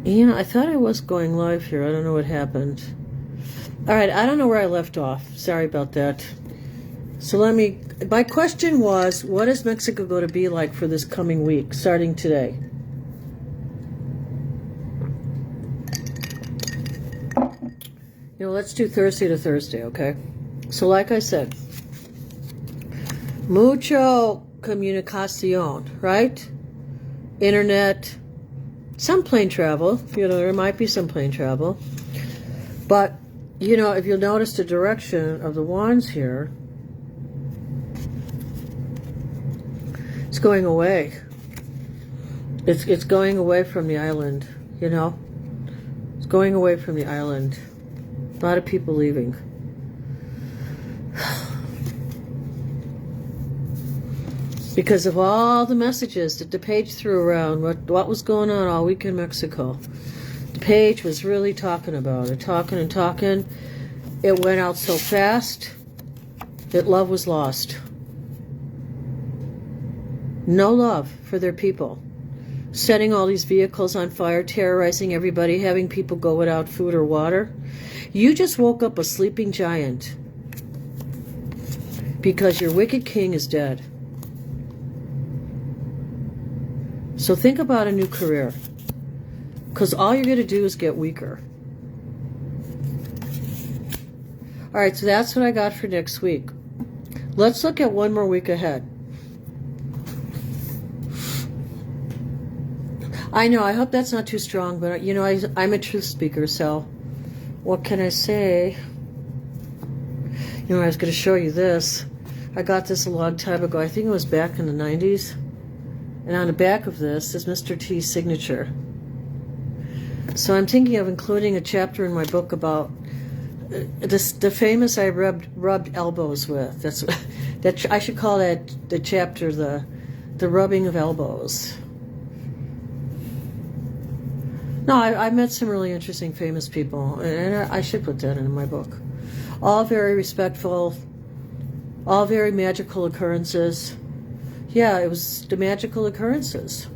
You know, I thought I was going live here. I don't know what happened. All right, I don't know where I left off. Sorry about that. So my question was, what is Mexico going to be like for this coming week, starting today? You know, let's do Thursday to Thursday, okay? So like I said, mucho comunicación, right? Internet, some plane travel. You know, there might be some plane travel. But, you know, if you'll notice the direction of the wands here, it's going away. It's going away from the island, you know? It's going away from the island. A lot of people leaving. Because of all the messages that the page threw around, what was going on all week in Mexico. The page was really talking about it, talking and talking. It went out so fast that love was lost. No love for their people. Setting all these vehicles on fire, terrorizing everybody, having people go without food or water. You just woke up a sleeping giant because your wicked king is dead. So think about a new career, because all you're going to do is get weaker. All right, so that's what I got for next week. Let's look at one more week ahead. I know, I hope that's not too strong, but you know, I'm a truth speaker, so what can I say? You know, I was going to show you this. I got this a long time ago. I think it was back in the 90s. And on the back of this is Mr. T's signature. So I'm thinking of including a chapter in my book about the famous I rubbed elbows with. That I should call that the chapter the rubbing of elbows. No, I met some really interesting famous people, and I should put that in my book. All very respectful, all very magical occurrences. Yeah, it was the magical occurrences.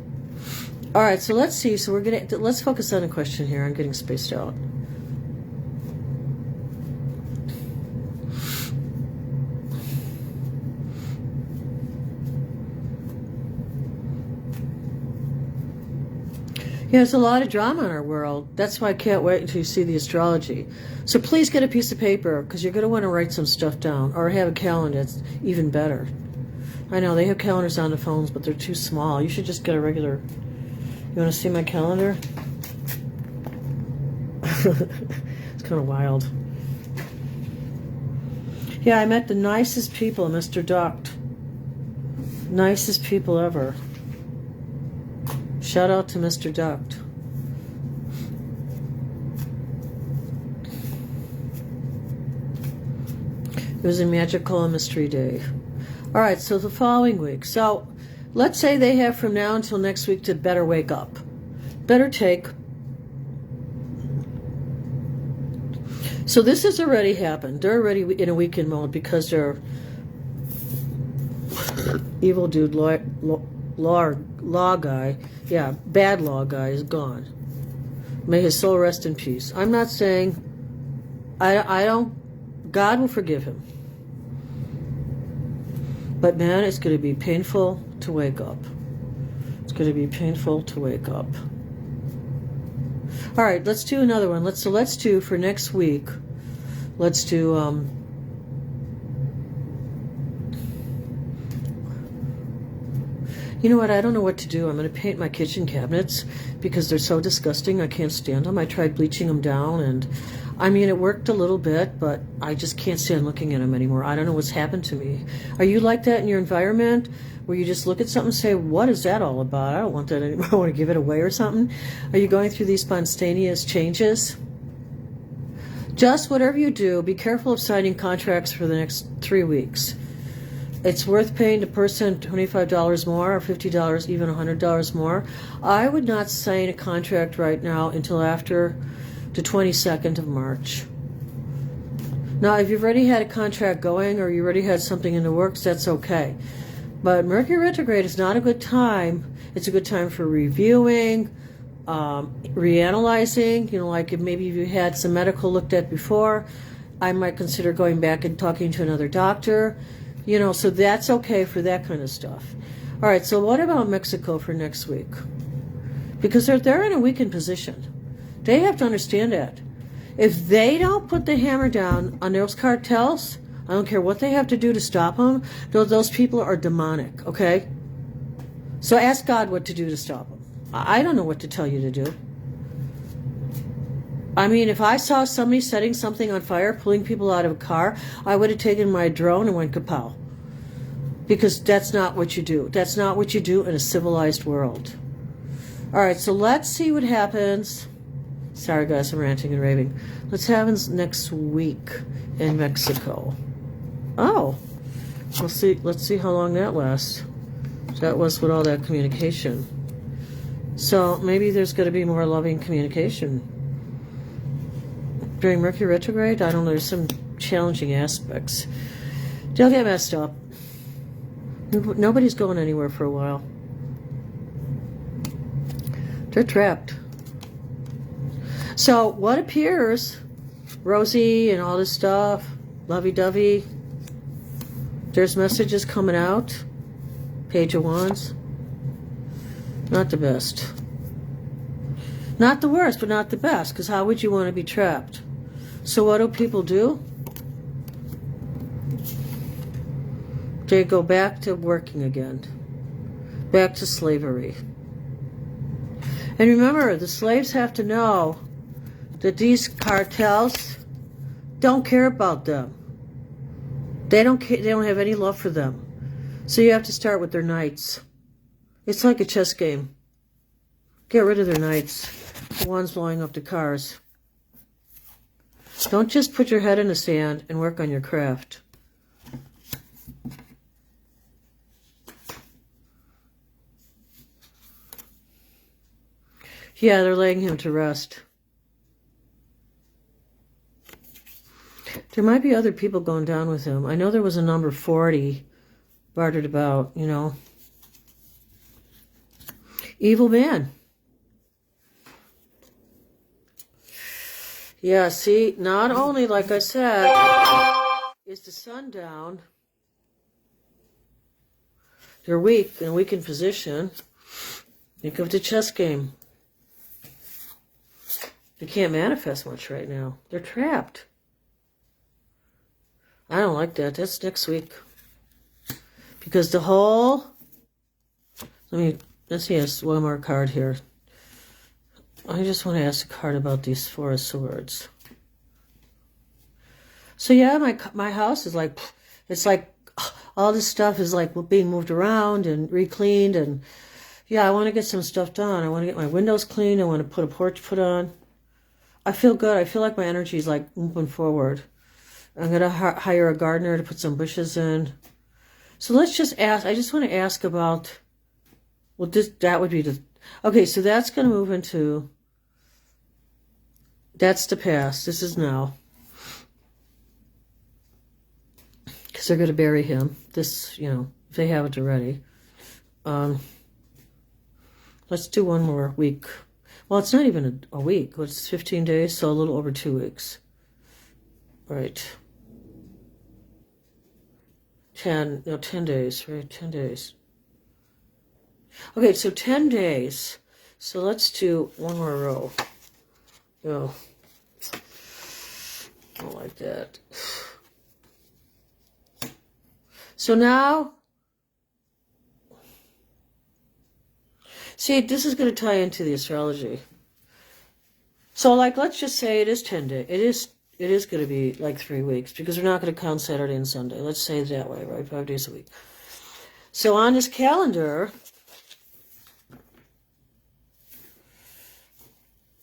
All right, so let's see. So let's focus on a question here. I'm getting spaced out. Yeah, there's a lot of drama in our world. That's why I can't wait until you see the astrology. So please get a piece of paper, because you're going to want to write some stuff down, or have a calendar. It's even better. I know, they have calendars on the phones, but they're too small. You should just get a regular... You want to see my calendar? It's kind of wild. Yeah, I met the nicest people, Mr. Duct. Nicest people ever. Shout out to Mr. Duct. It was a magical and mystery day. All right, so the following week. So let's say they have from now until next week to better wake up. Better take. So this has already happened. They're already in a weekend mode because their evil dude, law guy, yeah, bad law guy is gone. May his soul rest in peace. I'm not saying, I don't, God will forgive him. But man, it's going to be painful to wake up. It's going to be painful to wake up. All right, let's do another one. Let's do for next week. Let's do you know what? I don't know what to do. I'm going to paint my kitchen cabinets because they're so disgusting. I can't stand them. I tried bleaching them down, and I mean, it worked a little bit, but I just can't stand looking at them anymore. I don't know what's happened to me. Are you like that in your environment, where you just look at something and say, what is that all about? I don't want that anymore. I want to give it away or something. Are you going through these spontaneous changes? Just whatever you do, be careful of signing contracts for the next 3 weeks. It's worth paying the person $25 more, or $50, even $100 more. I would not sign a contract right now until after the 22nd of March. Now, if you've already had a contract going, or you already had something in the works, that's okay. But Mercury retrograde is not a good time. It's a good time for reviewing, reanalyzing, like if maybe you had some medical looked at before, I might consider going back and talking to another doctor, so that's okay for that kind of stuff. All right, so what about Mexico for next week? Because they're in a weakened position. They have to understand that. If they don't put the hammer down on those cartels, I don't care what they have to do to stop them, those people are demonic, okay? So ask God what to do to stop them. I don't know what to tell you to do. I mean, if I saw somebody setting something on fire, pulling people out of a car, I would have taken my drone and went kapow. Because that's not what you do. That's not what you do in a civilized world. All right, so let's see what happens. Sorry, guys, I'm ranting and raving. Let's happens next week in Mexico. Oh, let's see how long that lasts. That was with all that communication. So maybe there's going to be more loving communication. During Mercury retrograde, I don't know, there's some challenging aspects. They'll get messed up. Nobody's going anywhere for a while. They're trapped. So what appears, rosy and all this stuff, lovey-dovey, there's messages coming out. Page of Wands. Not the best. Not the worst, but not the best, because how would you want to be trapped? So what do people do? They go back to working again. Back to slavery. And remember, the slaves have to know that these cartels don't care about them. They don't have any love for them. So you have to start with their knights. It's like a chess game. Get rid of their knights. The ones blowing up the cars. Don't just put your head in the sand and work on your craft. Yeah, they're laying him to rest. There might be other people going down with him. I know there was a number 40 bartered about, Evil man. Yeah, see, not only, like I said, is the sun down, they're weak, in a weakened position. Think of the chess game. They can't manifest much right now. They're trapped. I don't like that. That's next week. Because the whole... Let's ask one more card here. I just want to ask a card about these Four of Swords. So yeah, my house is like... It's like all this stuff is like being moved around and re-cleaned. And yeah, I want to get some stuff done. I want to get my windows cleaned. I want to put a porch put on. I feel good. I feel like my energy is like moving forward. I'm going to hire a gardener to put some bushes in. So let's just ask. I just want to ask about, well, that would be the, okay, so that's going to move into, that's the past. This is now. Because they're going to bury him. This, if they haven't already. Let's do one more week. Well, it's not even a week. It's 15 days, so a little over 2 weeks. Right. 10 days, right? 10 days. Okay, so 10 days. So let's do one more row. Oh, I don't like that. So now, see, this is going to tie into the astrology. So, like, let's just say it is 10 days. It is going to be like 3 weeks because we're not going to count Saturday and Sunday. Let's say it that way, right? 5 days a week. So on this calendar,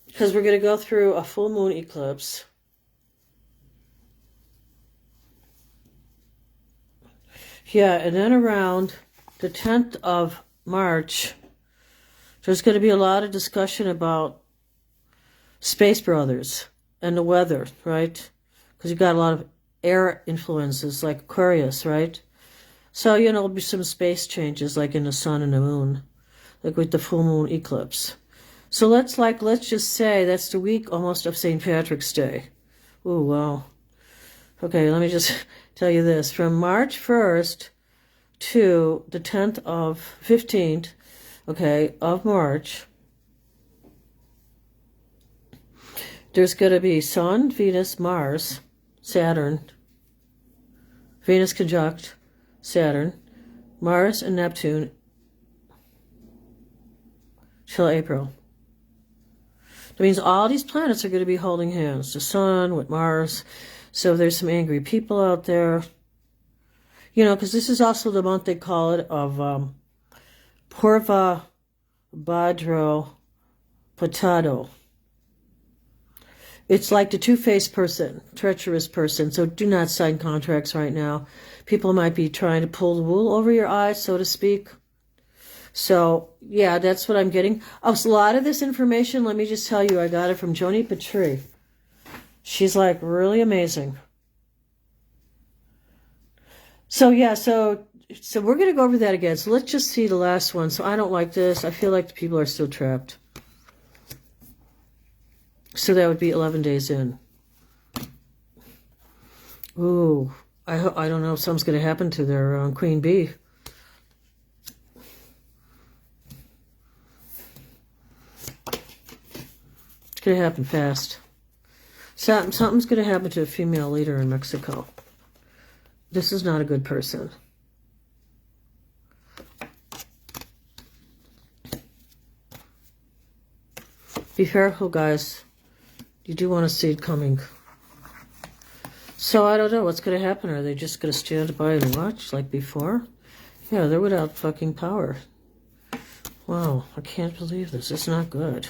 because we're going to go through a full moon eclipse. Yeah, and then around the 10th of March, there's going to be a lot of discussion about Space Brothers and the weather, right? Because you've got a lot of air influences like Aquarius, right? So, there'll be some space changes like in the sun and the moon, like with the full moon eclipse. So let's just say that's the week almost of St. Patrick's Day. Oh, wow. Okay, let me just tell you this. From March 1st to the 15th, okay, of March, there's going to be Sun, Venus, Mars, Saturn, Venus conjunct Saturn, Mars and Neptune till April. That means all these planets are going to be holding hands. The Sun with Mars. So there's some angry people out there. You know, because this is also the month they call it of Purva Bhadro Potado. It's like the two-faced person, treacherous person. So do not sign contracts right now. People might be trying to pull the wool over your eyes, so to speak. So, yeah, that's what I'm getting. Oh, so a lot of this information, let me just tell you, I got it from J.Patry. She's like really amazing. So, yeah, so we're going to go over that again. So let's just see the last one. So I don't like this. I feel like the people are still trapped. So that would be 11 days in. Ooh, I don't know if something's going to happen to their queen bee. It's going to happen fast. Something's going to happen to a female leader in Mexico. This is not a good person. Be careful, guys. You do want to see it coming. So I don't know what's going to happen. Are they just going to stand by and watch like before? Yeah, they're without fucking power. Wow, I can't believe this. It's not good.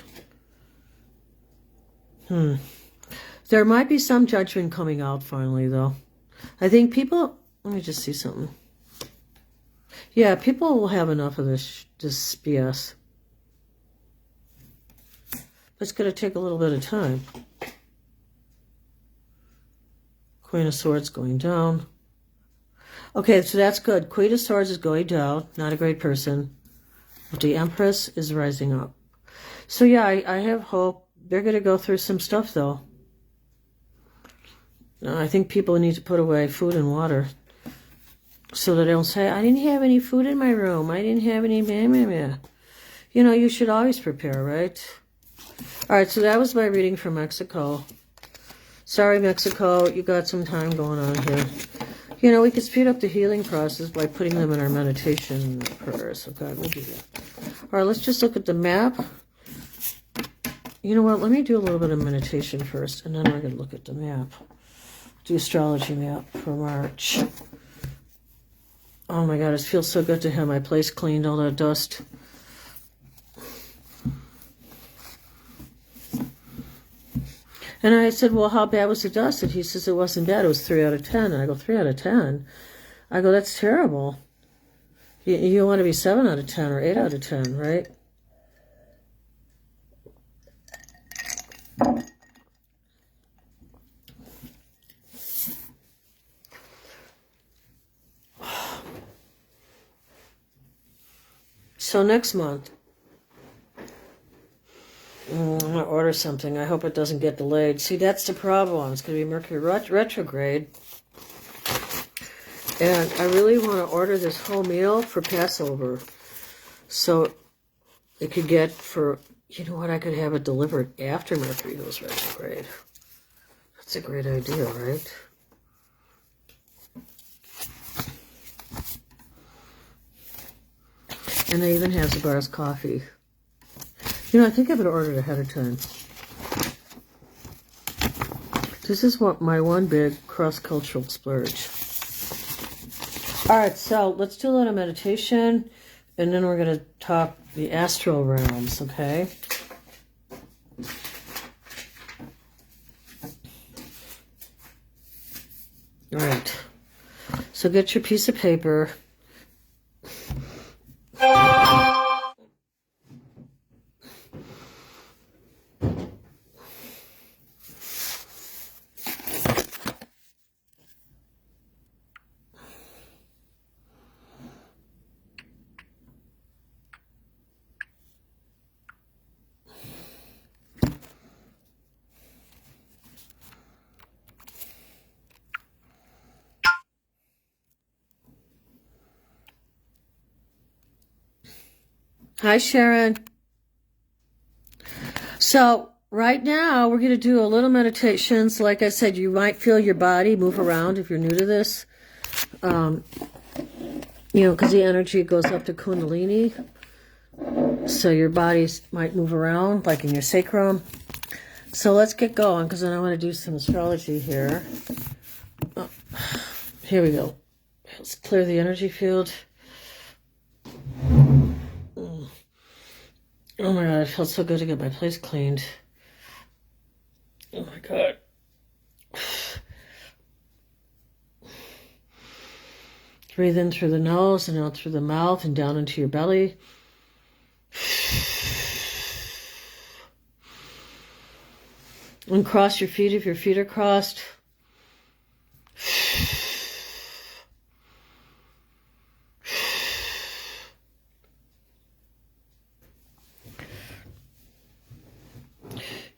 There might be some judgment coming out finally, though. I think people... Let me just see something. Yeah, people will have enough of this BS. But it's going to take a little bit of time. Queen of Swords going down. Okay, so that's good. Queen of Swords is going down. Not a great person. But the Empress is rising up. So yeah, I have hope. They're going to go through some stuff, though. I think people need to put away food and water. So that they don't say, I didn't have any food in my room. I didn't have any... You know, you should always prepare, right? All right, so that was my reading from Mexico. Sorry, Mexico, you got some time going on here. You know, we could speed up the healing process by putting them in our meditation prayers. So God, we'll do that. All right, let's just look at the map. You know what? Let me do a little bit of meditation first, and then we're going to look at the map. The astrology map for March. Oh my God, it feels so good to have my place cleaned, all that dust. And I said, well, how bad was the dust? And he says it wasn't bad. It was 3 out of 10. And I go, 3 out of 10? I go, that's terrible. You want to be 7 out of 10 or 8 out of 10, right? So next month, I'm going to order something. I hope it doesn't get delayed. See, that's the problem. It's going to be Mercury retrograde. And I really want to order this whole meal for Passover. So it could get for, you know what, I could have it delivered after Mercury goes retrograde. That's a great idea, right? And they even have Zabar's coffee. You know, I think I would order it ahead of time. This is what my one big cross-cultural splurge. All right, so let's do a little meditation, and then we're going to talk the astral realms, okay? All right. So get your piece of paper. Hi, Sharon. So right now we're going to do a little meditation. So like I said, you might feel your body move around if you're new to this. Because the energy goes up to Kundalini. So your body might move around, like in your sacrum. So let's get going, because then I want to do some astrology here. Oh, here we go. Let's clear the energy field. Oh my God, it felt so good to get my place cleaned. Oh my God. Breathe in through the nose and out through the mouth and down into your belly. And cross your feet if your feet are crossed.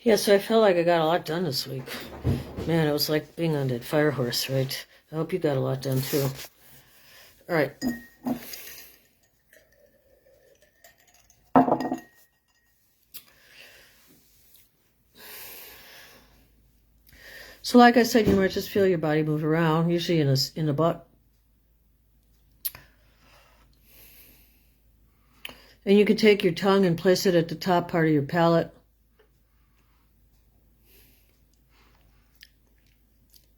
Yeah, so I felt like I got a lot done this week. Man, it was like being on that fire horse, right? I hope you got a lot done too. All right. So like I said, you might just feel your body move around, usually in the butt. And you can take your tongue and place it at the top part of your palate.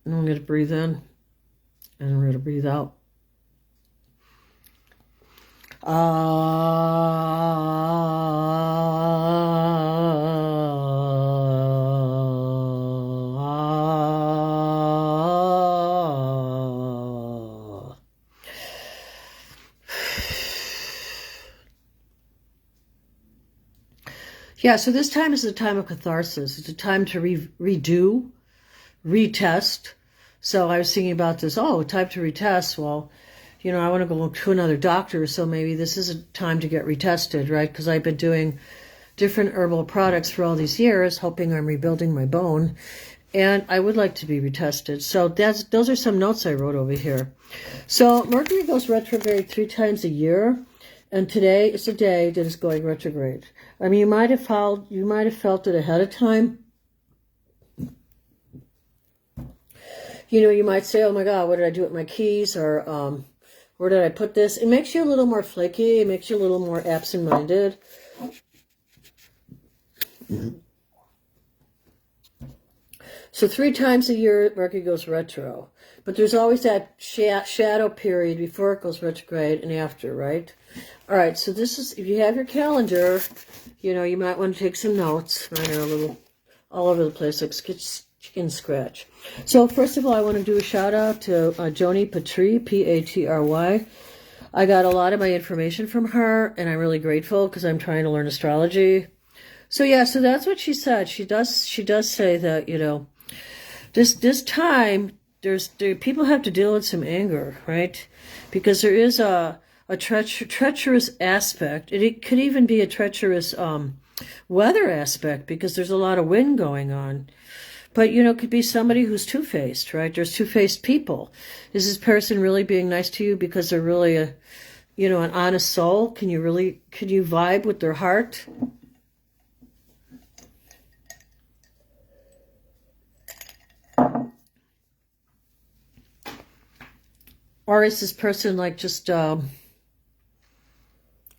And I'm going to breathe in. And I'm going to breathe out. Yeah, so this time is a time of catharsis. It's a time to redo, retest. So I was thinking about this, time to retest. Well, I want to go to another doctor, so maybe this is a time to get retested, right? Because I've been doing different herbal products for all these years, hoping I'm rebuilding my bone, and I would like to be retested. So those are some notes I wrote over here. So Mercury goes retrograde 3 times a year, and today is the day that it's going retrograde. I mean, you might have felt it ahead of time. You might say, oh my God, what did I do with my keys? Or where did I put this? It makes you a little more flaky. It makes you a little more absent-minded. So 3 times a year, Mercury goes retro. But there's always that shadow period before it goes retrograde and after, right? All right, so this is, if you have your calendar, you might want to take some notes. Mine are a little all over the place, like chicken scratch. So first of all, I want to do a shout out to J.Patry, Patry. I got a lot of my information from her, and I'm really grateful because I'm trying to learn astrology. So yeah, so that's what she said. She does say that, this time people have to deal with some anger, right? Because there is a treacherous aspect. It could even be a treacherous weather aspect because there's a lot of wind going on. But, it could be somebody who's two-faced, right? There's two-faced people. Is this person really being nice to you because they're really an honest soul? Can you vibe with their heart? Or is this person like just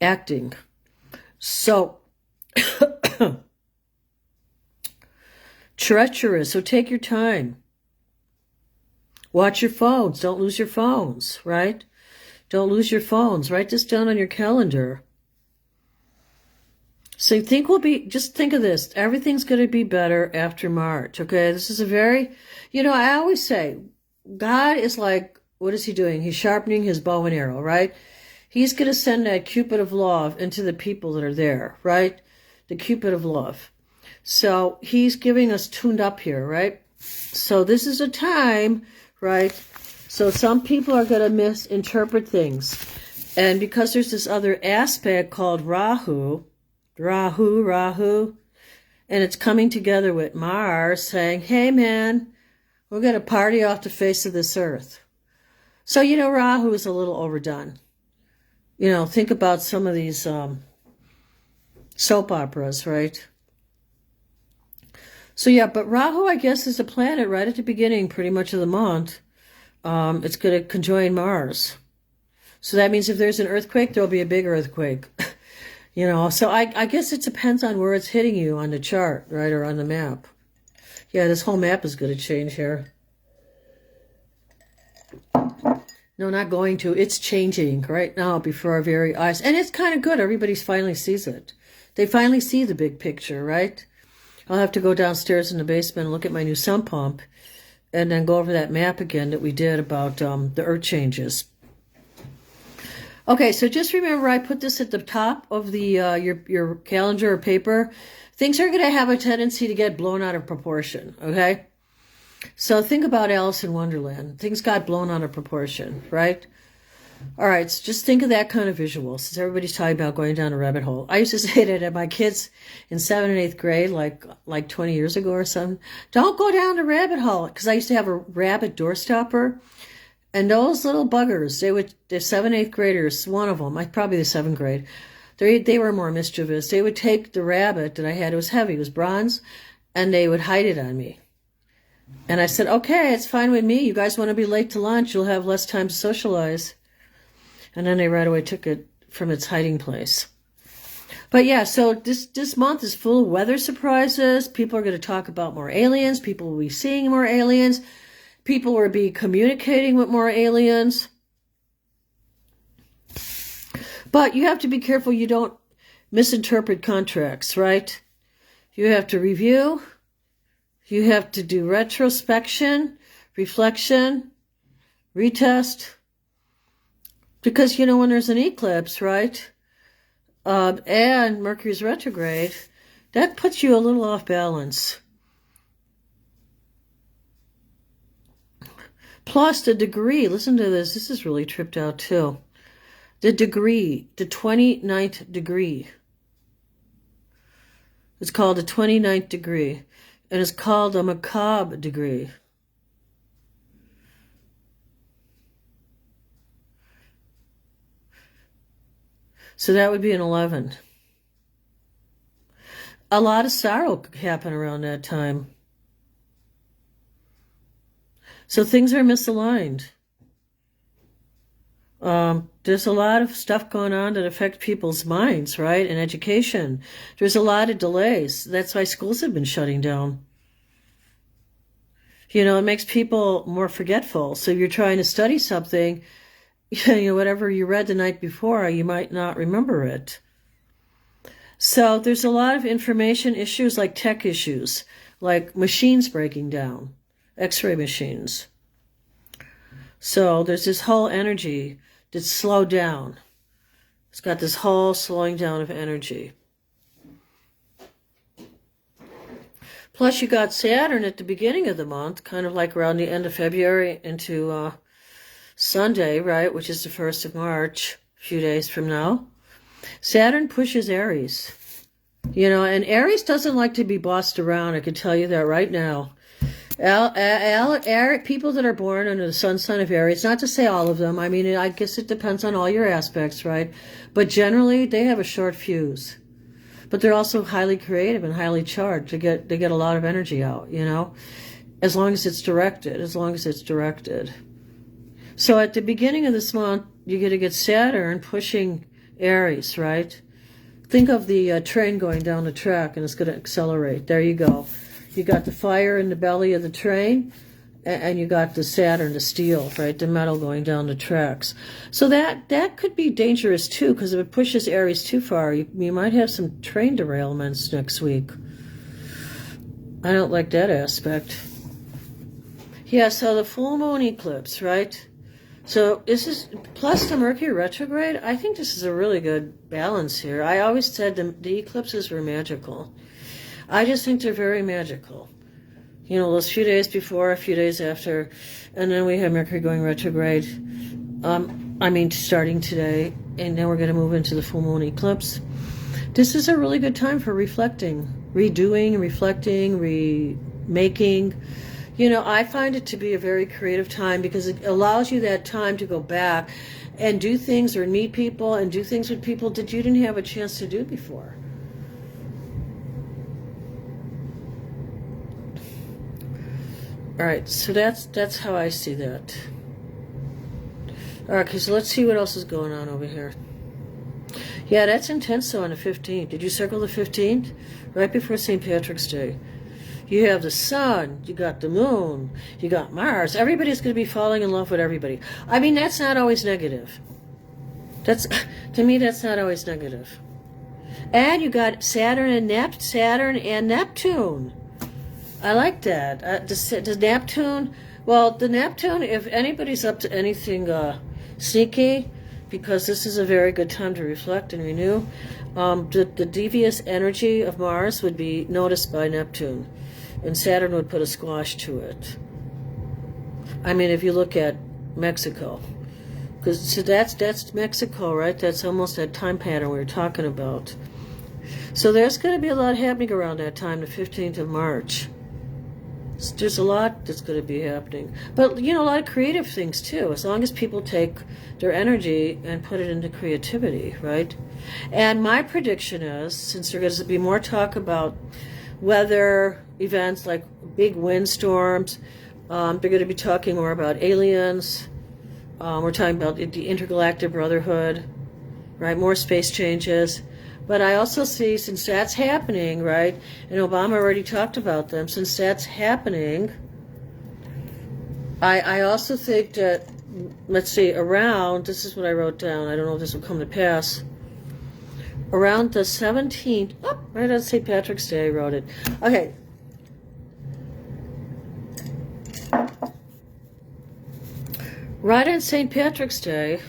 acting? So, treacherous. So take your time. Watch your phones. Don't lose your phones, right? Don't lose your phones. Write this down on your calendar. So just think of this. Everything's going to be better after March, okay? This is a very, I always say, God is like, what is he doing? He's sharpening his bow and arrow, right? He's going to send that Cupid of love into the people that are there, right? The Cupid of love. So he's giving us tuned up here, right? So this is a time, right? So some people are going to misinterpret things. And because there's this other aspect called Rahu, and it's coming together with Mars saying, hey man, we're going to party off the face of this earth. So, Rahu is a little overdone. Think about some of these soap operas, right? So yeah, but Rahu, I guess, is a planet right at the beginning, pretty much of the month. It's going to conjoin Mars. So that means if there's an earthquake, there'll be a big earthquake. So I guess it depends on where it's hitting you on the chart, right, or on the map. Yeah, this whole map is going to change here. No, not going to. It's changing right now before our very eyes. And it's kind of good. Everybody finally sees it. They finally see the big picture, right? I'll have to go downstairs in the basement and look at my new sump pump and then go over that map again that we did about the earth changes. Okay, so just remember I put this at the top of the your calendar or paper. Things are going to have a tendency to get blown out of proportion, okay? So think about Alice in Wonderland. Things got blown out of proportion, right? All right, so just think of that kind of visual, since everybody's talking about going down a rabbit hole. I used to say that to my kids in 7th and 8th grade, like 20 years ago or something. Don't go down the rabbit hole, because I used to have a rabbit door stopper. And those little buggers, the 7th, 8th graders, one of them, probably the 7th grade, they were more mischievous. They would take the rabbit that I had, it was heavy, it was bronze, and they would hide it on me. And I said, okay, it's fine with me. You guys want to be late to lunch, you'll have less time to socialize. And then they right away took it from its hiding place. But yeah, so this month is full of weather surprises. People are going to talk about more aliens. People will be seeing more aliens. People will be communicating with more aliens. But you have to be careful you don't misinterpret contracts, right? You have to review. You have to do retrospection, reflection, retest. Because, when there's an eclipse, right, and Mercury's retrograde, that puts you a little off balance. Plus the degree, listen to this, this is really tripped out too. The degree, the 29th degree. It's called the 29th degree, and it's called a macabre degree. So that would be an 11. A lot of sorrow could happen around that time. So things are misaligned. There's a lot of stuff going on that affect people's minds, right? And education. There's a lot of delays. That's why schools have been shutting down. It makes people more forgetful. So if you're trying to study something, whatever you read the night before, you might not remember it. So there's a lot of information issues, like tech issues, like machines breaking down, X-ray machines. So there's this whole energy that's slowed down. It's got this whole slowing down of energy. Plus you got Saturn at the beginning of the month, kind of like around the end of February into Sunday, right, which is the 1st of March, a few days from now. Saturn pushes Aries, and Aries doesn't like to be bossed around. I can tell you that right now. People that are born under the sun sign of Aries, not to say all of them, I guess it depends on all your aspects, right? But generally, they have a short fuse. But they're also highly creative and highly charged. They get a lot of energy out, as long as it's directed, So at the beginning of this month, you're going to get Saturn pushing Aries, right? Think of the train going down the track, and it's going to accelerate. There you go. You got the fire in the belly of the train, and you got the Saturn, the steel, right? The metal going down the tracks. So that could be dangerous too, because if it pushes Aries too far, you might have some train derailments next week. I don't like that aspect. Yeah, so the full moon eclipse, right? So this is, plus the Mercury retrograde, I think this is a really good balance here. I always said the eclipses were magical. I just think they're very magical. Those few days before, a few days after, and then we have Mercury going retrograde, starting today, and then we're going to move into the full moon eclipse. This is a really good time for reflecting, redoing, reflecting, remaking. I find it to be a very creative time because it allows you that time to go back and do things or meet people and do things with people that you didn't have a chance to do before. All right, so that's how I see that. All right, so let's see what else is going on over here. Yeah, that's intense though on the 15th. Did you circle the 15th? Right before St. Patrick's Day. You have the sun, you got the moon, you got Mars. Everybody's going to be falling in love with everybody. I mean, that's not always negative. To me, that's not always negative. And you got Saturn and Neptune. I like that. The Neptune, well, the Neptune, if anybody's up to anything sneaky, because this is a very good time to reflect and renew, the devious energy of Mars would be noticed by Neptune, and Saturn would put a squash to it. I mean, if you look at Mexico, because so that's Mexico, right? That's almost that time pattern we were talking about. So there's going to be a lot happening around that time, the 15th of March. There's a lot that's going to be happening. But, you know, a lot of creative things, too, as long as people take their energy and put it into creativity, right? And my prediction is, since there's going to be more talk about weather events like big windstorms, they're going to be talking more about aliens. We're talking about the intergalactic brotherhood, right? More space changes. But I also see, since that's happening, right, and Obama already talked about them, since that's happening, I also think that, let's see, around, this is what I wrote down, I don't know if this will come to pass, around the 17th, right on St. Patrick's Day I wrote it. Okay. Right on St. Patrick's Day,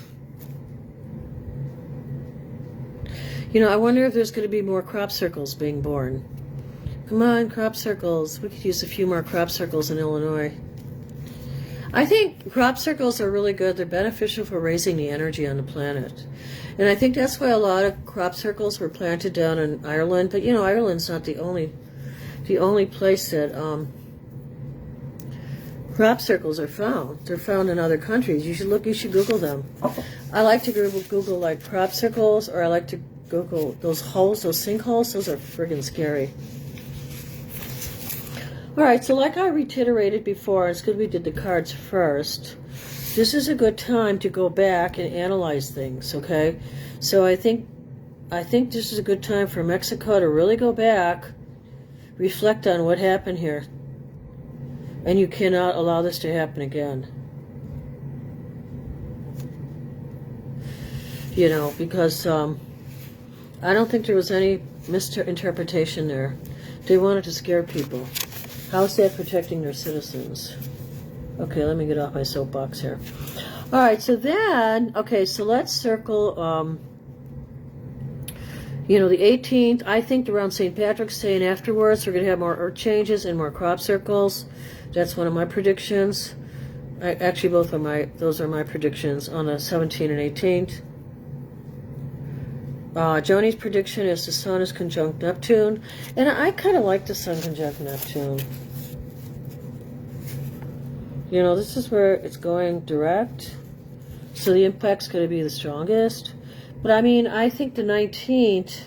you know, I wonder if there's going to be more crop circles being born. Come on, crop circles. We could use a few more crop circles in Illinois. I think crop circles are really good. They're beneficial for raising the energy on the planet. And I think that's why a lot of crop circles were planted down in Ireland. But, you know, Ireland's not the only place that crop circles are found. They're found in other countries. You should Google them. I like to Google like crop circles, or I like to Google those holes, those sinkholes. Those are friggin' scary. All right, so like I reiterated before, it's good we did the cards first. This is a good time to go back and analyze things, okay? So I think this is a good time for Mexico to really go back, reflect on what happened here. And you cannot allow this to happen again. You know, because I don't think there was any misinterpretation there. They wanted to scare people. How's that protecting their citizens? Okay, let me get off my soapbox here. All right, so then, okay, so let's circle, you know, the 18th. I think around St. Patrick's Day and afterwards, we're going to have more earth changes and more crop circles. That's one of my predictions. Actually, those are my predictions on the 17th and 18th. Joni's prediction is the sun is conjunct Neptune. And I kind of like the sun conjunct Neptune. You know, this is where it's going direct. So the impact's going to be the strongest. But I mean, I think the 19th...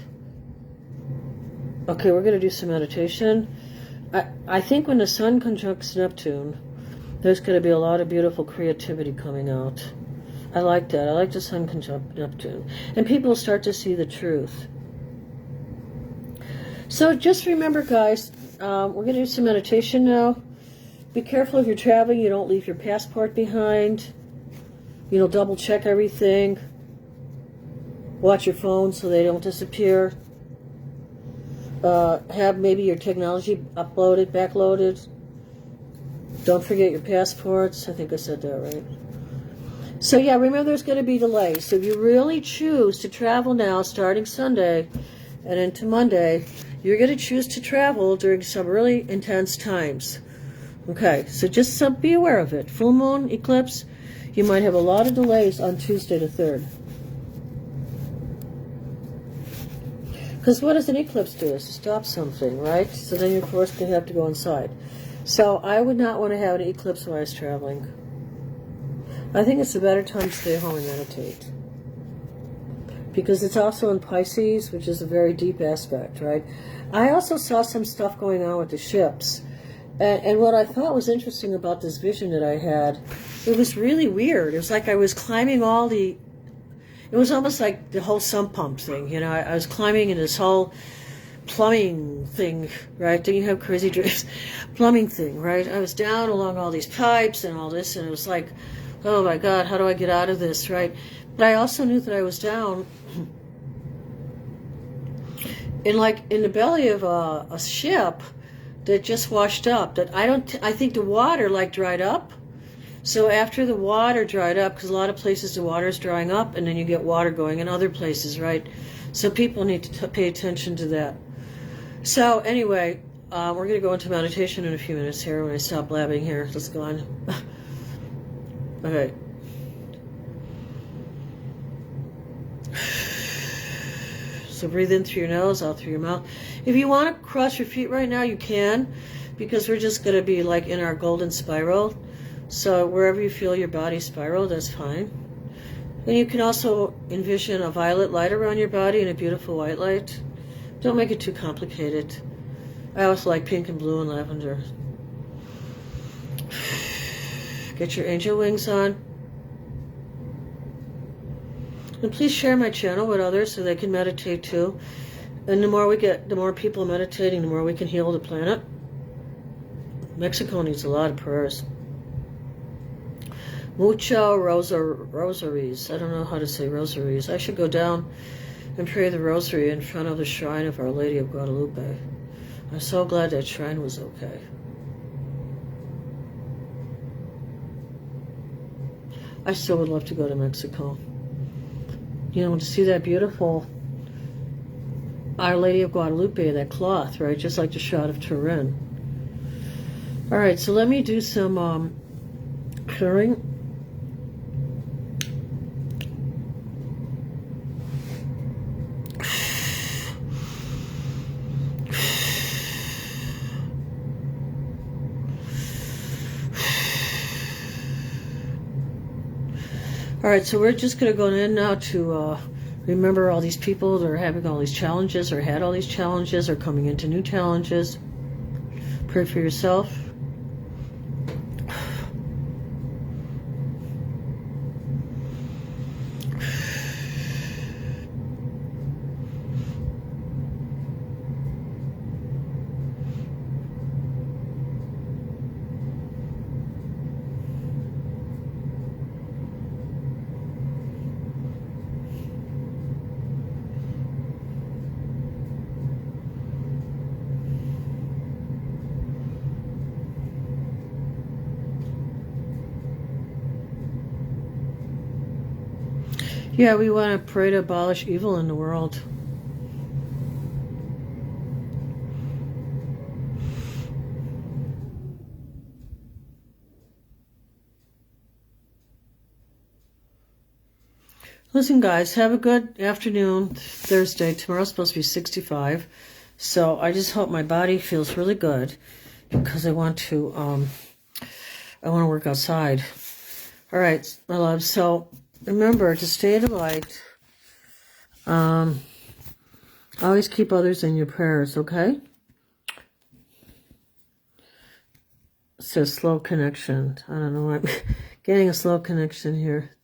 Okay, we're going to do some meditation. I think when the sun conjuncts Neptune, there's going to be a lot of beautiful creativity coming out. I like that. I like the sun conjunct Neptune. And people will start to see the truth. So just remember, guys, we're going to do some meditation now. Be careful if you're traveling. You don't leave your passport behind. You know, double check everything. Watch your phone so they don't disappear. Have maybe your technology uploaded, backloaded. Don't forget your passports. I think I said that right. So yeah, remember there's going to be delays. So if you really choose to travel now, starting Sunday and into Monday, you're going to choose to travel during some really intense times. Okay, so just be aware of it. Full moon, eclipse, you might have a lot of delays on Tuesday the 3rd. Because what does an eclipse do? Is to stop something, right? So then you're forced to have to go inside. So I would not want to have an eclipse while I was traveling. I think it's a better time to stay home and meditate. Because it's also in Pisces, which is a very deep aspect, right? I also saw some stuff going on with the ships. And what I thought was interesting about this vision that I had, it was really weird. It was like I was climbing all the, it was almost like the whole sump pump thing. You know, I was climbing in this whole plumbing thing, right? Don't you have crazy dreams? Plumbing thing, right? I was down along all these pipes and all this, and it was like, oh my God, how do I get out of this, right? But I also knew that I was down in the belly of a ship that just washed up. That I think the water like dried up. So after the water dried up, because a lot of places the water is drying up, and then you get water going in other places, right? So people need to pay attention to that. So anyway, we're going to go into meditation in a few minutes here when I stop blabbing here. Let's go on. Okay. So breathe in through your nose, out through your mouth. If you want to cross your feet right now, you can, because we're just going to be like in our golden spiral. So wherever you feel your body spiral, that's fine. And you can also envision a violet light around your body and a beautiful white light. Don't make it too complicated. I also like pink and blue and lavender. Get your angel wings on. And please share my channel with others so they can meditate too. And the more people meditating, the more we can heal the planet. Mexico needs a lot of prayers. Mucho rosaries. I don't know how to say rosaries. I should go down and pray the rosary in front of the shrine of Our Lady of Guadalupe. I'm so glad that shrine was okay. I still would love to go to Mexico. You know, to see that beautiful Our Lady of Guadalupe, that cloth, right? Just like the shot of Turin. All right, so let me do some clearing. All right, so we're just going to go in now to remember all these people that are having all these challenges or had all these challenges or coming into new challenges. Pray for yourself. Yeah, we want to pray to abolish evil in the world. Listen, guys, have a good afternoon. Thursday. Tomorrow's supposed to be 65. So I just hope my body feels really good because I want to work outside. All right, my love. So remember to stay in the light. Always keep others in your prayers, okay? It says slow connection. I don't know why I'm getting a slow connection here.